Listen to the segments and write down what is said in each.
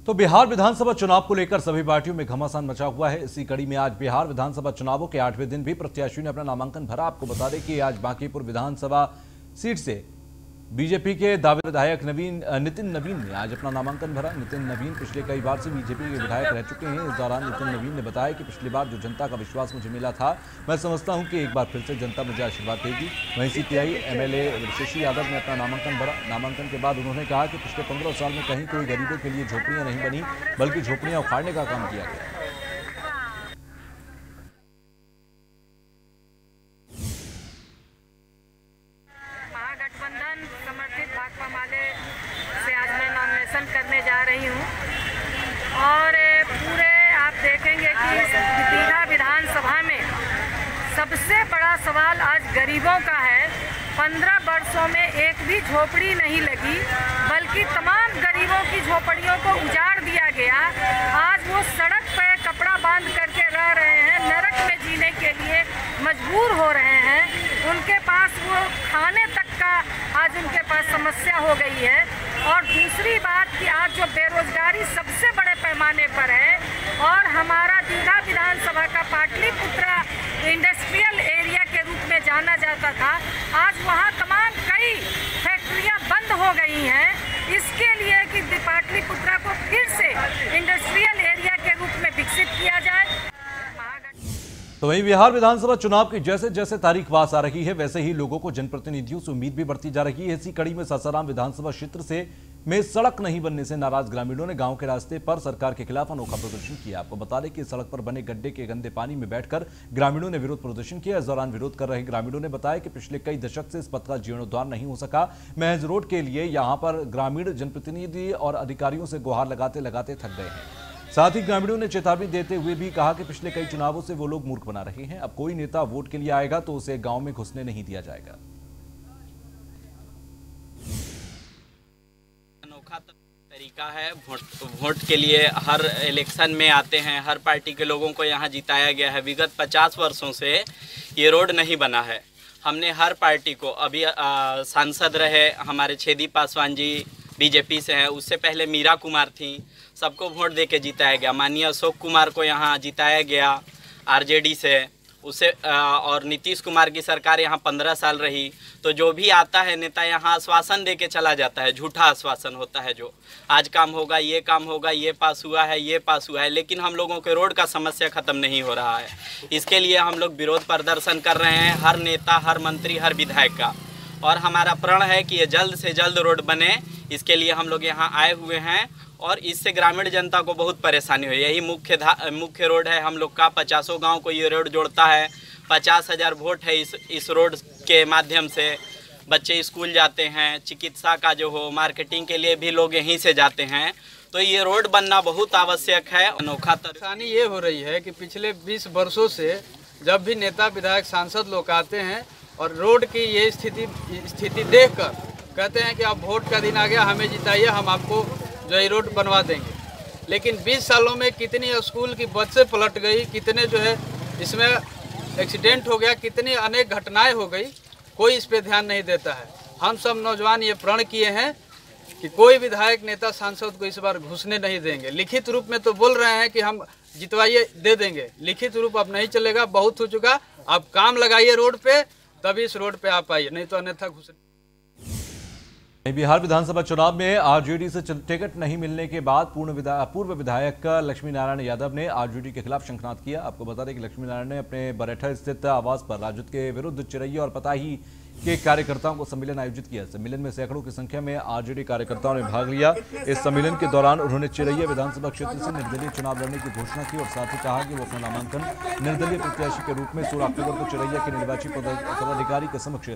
तो बिहार विधानसभा चुनाव को लेकर सभी पार्टियों में घमासान मचा हुआ है। इसी कड़ी में आज बिहार विधानसभा चुनावों के 8वें दिन भी प्रत्याशियों ने अपना नामांकन भरा। आपको बता दें कि आज बांकीपुर विधानसभा सीट से बीजेपी के दावे विधायक नितिन नवीन ने आज अपना नामांकन भरा। नितिन नवीन पिछले कई बार से बीजेपी के विधायक रह चुके हैं। इस दौरान नितिन नवीन ने बताया कि पिछली बार जो जनता का विश्वास मुझे मिला था, मैं समझता हूं कि एक बार फिर से जनता मुझे आशीर्वाद देगी। वहीं सीपीआई एमएलए शशि यादव ने अपना नामांकन भरा। नामांकन के बाद उन्होंने कहा कि पिछले 15 साल में कहीं कोई गरीबों के लिए झोपड़ियां नहीं बनी, बल्कि झोपड़ियां उखाड़ने का काम किया गया। गठबंधन समर्थित भाकपा माले से आज मैं नॉमिनेशन करने जा रही हूँ और पूरे आप देखेंगे कि दीघा विधानसभा में सबसे बड़ा सवाल आज गरीबों का है। 15 वर्षों में एक भी झोपड़ी नहीं लगी, बल्कि तमाम गरीबों की झोपड़ियों को उजाड़ दिया गया। आज वो सड़क पे कपड़ा बांध करके रह रहे हैं, नरक में जीने के लिए मजबूर हो रहे हैं। उनके पास वो खाने तक का आज उनके पास समस्या हो गई है। और दूसरी बात कि आज जो बेरोजगारी सबसे बड़े पैमाने पर है और हमारा दीघा विधानसभा का पाटलिपुत्रा इंडस्ट्रियल एरिया के रूप में जाना जाता था, आज वहाँ तमाम कई फैक्ट्रियाँ बंद हो गई हैं। इसके लिए कि पाटलिपुत्रा को फिर से इंडस्ट्रियल एरिया के रूप में विकसित किया जाए। तो वहीं बिहार विधानसभा चुनाव की जैसे जैसे तारीख पास आ रही है, वैसे ही लोगों को जनप्रतिनिधियों से उम्मीद भी बढ़ती जा रही है। इसी कड़ी में सासाराम विधानसभा क्षेत्र में सड़क नहीं बनने से नाराज ग्रामीणों ने गांव के रास्ते पर सरकार के खिलाफ अनोखा प्रदर्शन किया। आपको बता दें कि सड़क पर बने गड्ढे के गंदे पानी में बैठकर ग्रामीणों ने विरोध प्रदर्शन किया। इस दौरान विरोध कर रहे ग्रामीणों ने बताया कि पिछले कई दशक से इस पथ का जीर्णोद्धार नहीं हो सका। महज रोड के लिए यहाँ पर ग्रामीण जनप्रतिनिधि और अधिकारियों से गुहार लगाते लगाते थक गए हैं। साथ ही ग्रामीणों ने चेतावनी देते हुए भी कहा कि पिछले कई चुनावों से वो लोग मूर्ख बना रहे हैं। अब कोई नेता वोट के लिए आएगा तो उसे गांव में घुसने नहीं दिया जाएगा। अनोखा तरीका है। वोट के लिए हर इलेक्शन में आते हैं, हर पार्टी के लोगों को यहाँ जिताया गया है। विगत 50 वर्षों से ये रोड नहीं बना है। हमने हर पार्टी को, अभी सांसद रहे हमारे छेदी पासवान जी बीजेपी से हैं, उससे पहले मीरा कुमार थी, सबको वोट दे के जिताया गया। माननीय अशोक कुमार को यहाँ जिताया गया आरजेडी से, उसे और नीतीश कुमार की सरकार यहाँ 15 साल रही। तो जो भी आता है नेता यहाँ आश्वासन दे के चला जाता है, झूठा आश्वासन होता है, जो आज काम होगा, ये काम होगा, ये पास हुआ है, ये पास हुआ है, लेकिन हम लोगों के रोड का समस्या ख़त्म नहीं हो रहा है। इसके लिए हम लोग विरोध प्रदर्शन कर रहे हैं, हर नेता, हर मंत्री, हर विधायक का। और हमारा प्रण है कि ये जल्द से जल्द रोड बने। इसके लिए हम लोग यहाँ आए हुए हैं और इससे ग्रामीण जनता को बहुत परेशानी हुई। यही मुख्य रोड है हम लोग का, 50 गांव को ये रोड जोड़ता है। 50,000 वोट है इस रोड के माध्यम से। बच्चे स्कूल जाते हैं, चिकित्सा का जो हो, मार्केटिंग के लिए भी लोग यहीं से जाते हैं। तो ये रोड बनना बहुत आवश्यक है। अनोखा परेशानी ये हो रही है कि पिछले 20 वर्षों से जब भी नेता विधायक सांसद लोग आते हैं और रोड की ये स्थिति देखकर कहते हैं कि अब वोट का दिन आ गया, हमें जिताइए, हम आपको जो है रोड बनवा देंगे। लेकिन 20 सालों में कितनी स्कूल की बसें पलट गई, कितने जो है इसमें एक्सीडेंट हो गया, कितनी अनेक घटनाएं हो गई, कोई इस पे ध्यान नहीं देता है। हम सब नौजवान ये प्रण किए हैं कि कोई विधायक नेता सांसद को इस बार घुसने नहीं देंगे। लिखित रूप में तो बोल रहे हैं कि हम जितवाइए दे देंगे, लिखित रूप अब नहीं चलेगा, बहुत हो चुका। अब काम लगाइए रोड पे, तभी इस रोड पे आप आइए, नहीं तो अन्यथा घुसने। बिहार विधानसभा चुनाव में आरजेडी से टिकट नहीं मिलने के बाद पूर्व विधायक लक्ष्मी नारायण यादव ने आरजेडी के खिलाफ शंखनाद किया। आपको बता दें कि लक्ष्मी नारायण ने अपने बरेठा स्थित आवास पर राजद के विरुद्ध चिरैया और पताही के कार्यकर्ताओं को सम्मेलन आयोजित किया। सम्मेलन में सैकड़ों की संख्या में आरजेडी कार्यकर्ताओं ने भाग लिया। इस सम्मेलन के दौरान उन्होंने चिरैया विधानसभा क्षेत्र से निर्दलीय चुनाव लड़ने की घोषणा की और साथ ही कहा कि वो अपना नामांकन निर्दलीय प्रत्याशी के रूप में 16 अक्टूबर को चिरैया के निर्वाची पदाधिकारी के समक्ष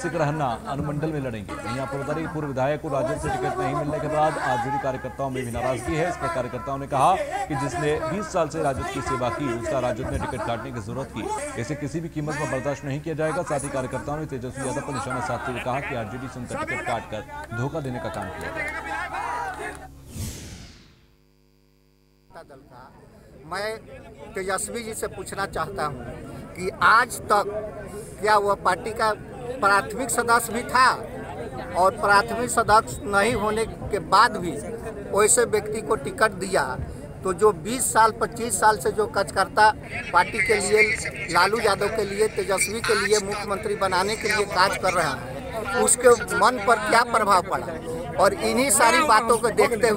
सिकरहना अनुमंडल में लड़ेंगे। वहीं आपको बता दें पूर्व विधायक को राजद से टिकट नहीं मिलने के बाद आरजेडी कार्यकर्ताओं में भी नाराजगी है। इस पर कार्यकर्ताओं ने कहा कि जिसने 20 साल से राजद की सेवा की, उसका राजद ने टिकट काटने की जरूरत की, इसे किसी भी कीमत पर बर्दाश्त नहीं किया जाएगा। साथ ही कार्यकर्ताओं ने तेजस्वी यादव पर निशाना साधते हुए कहा कि आरजेडी से उनका टिकट काटकर धोखा देने का काम किया गया। मैं तेजस्वी जी से पूछना चाहता हूं कि आज तक क्या वह पार्टी का प्राथमिक सदस्य भी था और प्राथमिक सदस्य नहीं होने के बाद भी वैसे व्यक्ति को टिकट दिया, तो जो 20 साल 25 साल से जो कार्यकर्ता पार्टी के लिए, लालू यादव के लिए, तेजस्वी के लिए, मुख्यमंत्री बनाने के लिए कार्य कर रहा है, उसके मन पर क्या प्रभाव पड़ा। और इन्हीं सारी बातों को देखते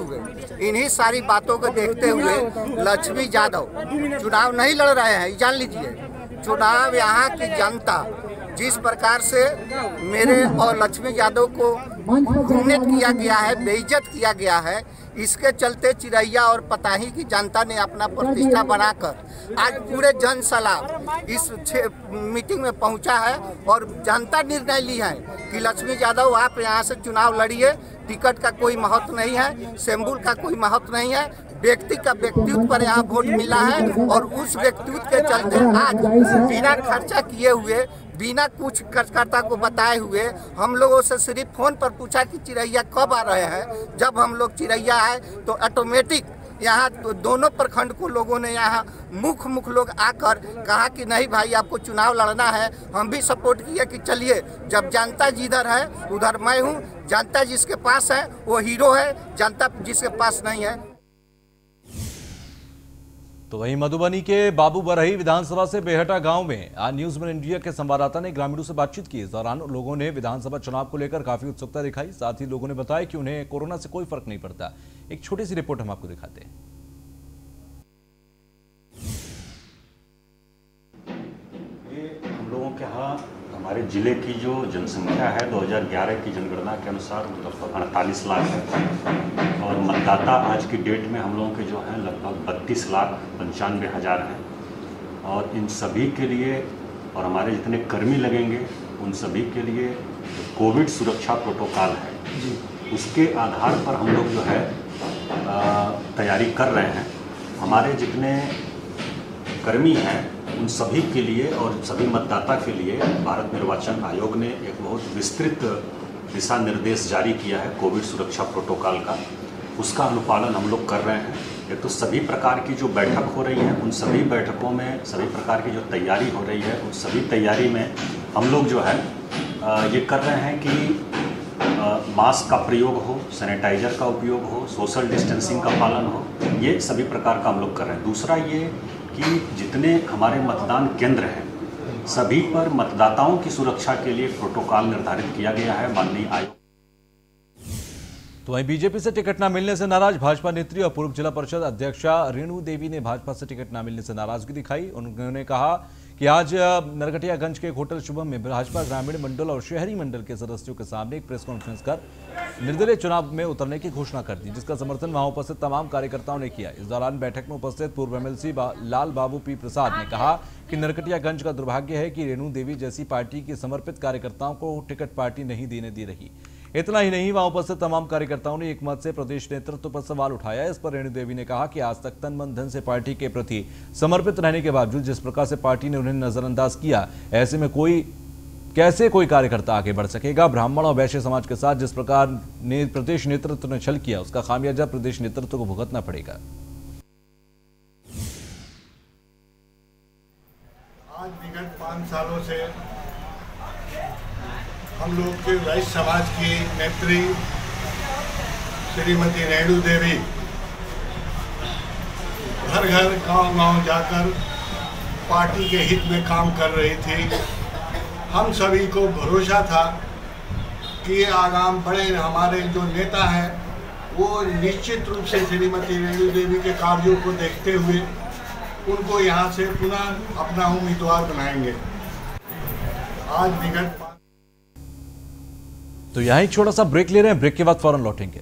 हुए लक्ष्मी यादव चुनाव नहीं लड़ रहे हैं। जान लीजिए, चुनाव यहाँ की जनता जिस प्रकार से मेरे और लक्ष्मी यादव को घूर्णित किया गया है, बेइज्जत किया गया है, इसके चलते चिरैया और पताही की जनता ने अपना प्रतिष्ठा बनाकर आज पूरे जन सलाह इस मीटिंग में पहुंचा है और जनता निर्णय ली है कि लक्ष्मी यादव आप यहां से चुनाव लड़िए। टिकट का कोई महत्व नहीं है, सिंबल का कोई महत्व नहीं है, व्यक्ति का व्यक्तित्व पर यहाँ वोट मिला है। और उस व्यक्तित्व के चलते आज बिना खर्चा किए हुए, बिना कुछ कार्यकर्ता को बताए हुए, हम लोगों से सिर्फ फोन पर पूछा कि चिरैया कब आ रहे हैं। जब हम लोग चिरैया आए तो ऑटोमेटिक यहाँ तो दोनों प्रखंड को लोगों ने यहाँ मुख लोग आकर कहा कि नहीं भाई आपको चुनाव लड़ना है। हम भी सपोर्ट किए कि चलिए, जब जनता जिधर है उधर मैं हूँ। जनता जिसके पास है वो हीरो है, जनता जिसके पास नहीं है। तो वहीं मधुबनी के बाबू बरही विधानसभा से बेहटा गांव में आज न्यूज वन इंडिया के संवाददाता ने ग्रामीणों से बातचीत की। इस दौरान लोगों ने विधानसभा चुनाव को लेकर काफी उत्सुकता दिखाई। साथ ही लोगों ने बताया कि उन्हें कोरोना से कोई फर्क नहीं पड़ता। एक छोटी सी रिपोर्ट हम आपको दिखाते हैं। हम लोगों के यहाँ हमारे जिले की जो जनसंख्या है 2011 की जनगणना के अनुसार लगभग 48 लाख है और मतदाता आज की डेट में हम लोगों के जो हैं लगभग 32,95,000 हैं। और इन सभी के लिए और हमारे जितने कर्मी लगेंगे उन सभी के लिए कोविड सुरक्षा प्रोटोकॉल है, उसके आधार पर हम लोग जो है तैयारी कर रहे हैं। हमारे जितने कर्मी हैं उन सभी के लिए और सभी मतदाता के लिए भारत निर्वाचन आयोग ने एक बहुत विस्तृत दिशा निर्देश जारी किया है कोविड सुरक्षा प्रोटोकॉल का। उसका अनुपालन हम लोग कर रहे हैं। एक तो सभी प्रकार की जो बैठक हो रही है उन सभी बैठकों में सभी प्रकार की जो तैयारी हो रही है उन सभी तैयारी में हम लोग जो है ये कर रहे हैं कि मास्क का प्रयोग हो, सैनिटाइजर का उपयोग हो, सोशल डिस्टेंसिंग का पालन हो, ये सभी प्रकार का हम लोग कर रहे हैं। दूसरा ये कि जितने हमारे मतदान केंद्र हैं सभी पर मतदाताओं की सुरक्षा के लिए प्रोटोकॉल निर्धारित किया गया है माननीय आयोग। तो वहीं बीजेपी से टिकट न मिलने से नाराज भाजपा नेत्री और पूर्व जिला परिषद अध्यक्षा रेणु देवी ने भाजपा से टिकट न मिलने से नाराजगी दिखाई। उन्होंने कहा कि आज नरकटियागंज के एक होटल शुभम में भाजपा ग्रामीण मंडल और शहरी मंडल के सदस्यों के सामने एक प्रेस कॉन्फ्रेंस कर निर्दलीय चुनाव में उतरने की घोषणा कर दी, जिसका समर्थन वहां उपस्थित तमाम कार्यकर्ताओं ने किया। इस दौरान बैठक में उपस्थित पूर्व एमएलसी लाल बाबू पी प्रसाद ने कहा कि नरकटियागंज का दुर्भाग्य है कि रेणु देवी जैसी पार्टी के समर्पित कार्यकर्ताओं को टिकट पार्टी नहीं देने दे रही। इतना ही नहीं, वहां उपस्थित तमाम कार्यकर्ताओं ने एक मत से प्रदेश नेतृत्व पर सवाल उठाया। इस पर रेणु देवी ने कहा कि आज तक तन मन धन से पार्टी के प्रति समर्पित रहने के बावजूद जिस प्रकार से पार्टी ने उन्हें नजरअंदाज किया, ऐसे में कैसे कोई कार्यकर्ता आगे बढ़ सकेगा। ब्राह्मण और वैश्य समाज के साथ जिस प्रकार प्रदेश नेतृत्व ने छल किया उसका खामियाजा प्रदेश नेतृत्व को भुगतना पड़ेगा। आज विगत 5 सालों से हम लोग के वैश्य समाज की नेत्री श्रीमती रेणु देवी घर घर गांव-गांव जाकर पार्टी के हित में काम कर रही थी। हम सभी को भरोसा था कि आगाम बड़े हमारे जो नेता हैं वो निश्चित रूप से श्रीमती रेणु देवी के कार्यों को देखते हुए उनको यहाँ से पुनः अपना उम्मीदवार बनाएंगे। आज विगत तो यहाँ एक छोटा सा ब्रेक ले रहे हैं, ब्रेक के बाद फौरन लौटेंगे।